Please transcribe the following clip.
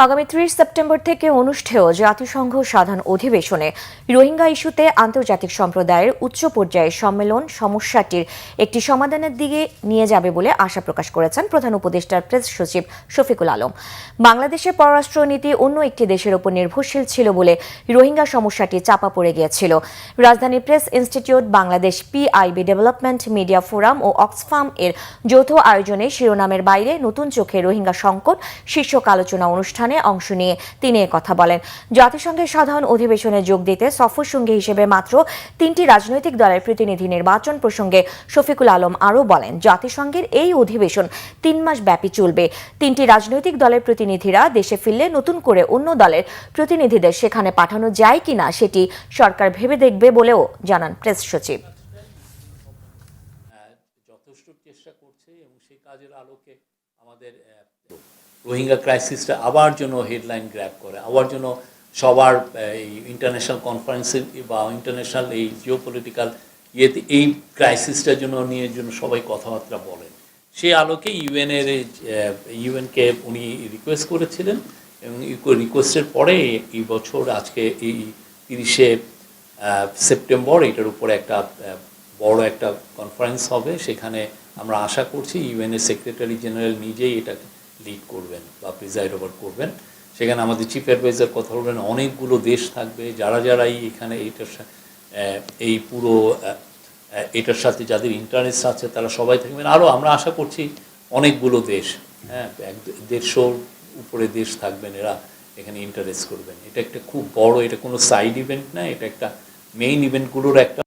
আগামী ৩০ সেপ্টেম্বর থেকে অনুষ্ঠেয় জাতিসংঘ সাধারণ অধিবেশনে রোহিঙ্গা ইস্যুতে আন্তর্জাতিক সম্প্রদায়ের উচ্চ পর্যায়ের সম্মেলন সমস্যাটির একটি সমাধানের দিকে নিয়ে যাবে বলে আশা প্রকাশ করেছেন প্রধান উপদেষ্টার প্রেস সচিব শফিকুল আলম। বাংলাদেশের পররাষ্ট্রনীতি অন্য একটি দেশের উপর নির্ভরশীল ছিল বলে রোহিঙ্গা সমস্যাটি চাপা পড়ে গিয়েছিল। রাজধানী press institute, Bangladesh PIB development media forum ও অক্সফাম এর যৌথ আয়োজনে শিরোনামের বাইরে নতুন চোখে রোহিঙ্গা সংকট শীর্ষক আলোচনা অনুষ্ঠানে অংশ নিয়ে তিনি কথা বলেন। জাতিসংঘের সাধারণ অধিবেশনে যোগ দিতে সফর সঙ্গী হিসেবে মাত্র ৩টি রাজনৈতিক দলের প্রতিনিধি নির্বাচন প্রসঙ্গে শফিকুল আলম আরও বলেন, জাতিসংঘের এই অধিবেশন ৩ মাস ব্যাপী চলবে। ৩টি রাজনৈতিক দলের প্রতিনিধিরা দেশে ফিরলে নতুন করে অন্য দলের প্রতিনিধিদের সেখানে পাঠানো যায় কিনা সেটি সরকার ভেবে দেখবে বলেও জানান প্রেস সচিব। যথেষ্ট চেষ্টা করছে এবং সেই কাজের আলোকে আমাদের রোহিঙ্গা ক্রাইসিসটা আবার যেন হেডলাইন গ্র্যাব করে, আবার যেন সবার এই ইন্টারন্যাশনাল কনফারেন্সে বা ইন্টারন্যাশনাল এই জিওপলিটিক্যাল ইয়েতে এই ক্রাইসিসটার জন্য নিয়ে জন্য সবাই কথাবার্তা বলেন। সেই আলোকে ইউএনকে উনি রিকোয়েস্ট করেছিলেন এবং রিকোয়েস্টের পরে এই বছর আজকে এই 30শে সেপ্টেম্বর এটার উপরে একটা বড় একটা কনফারেন্স হবে। সেখানে আমরা আশা করছি ইউএনের সেক্রেটারি জেনারেল নিজেই এটা লিড করবেন বা প্রিজাইড ওভার করবেন। সেখানে আমাদের চিফ অ্যাডভাইজার কথা বলবেন, অনেকগুলো দেশ থাকবে, যারাই এখানে এই পুরো এটার সাথে যাদের ইন্টারেস্ট আছে তারা সবাই থাকবেন। আরও আমরা আশা করছি অনেকগুলো দেশ, 150 উপরে দেশ থাকবেন, এরা এখানে ইন্টারেস্ট করবেন। এটা একটা খুব বড়, এটা কোনো সাইড ইভেন্ট না, এটা একটা মেইন ইভেন্টগুলোর একটা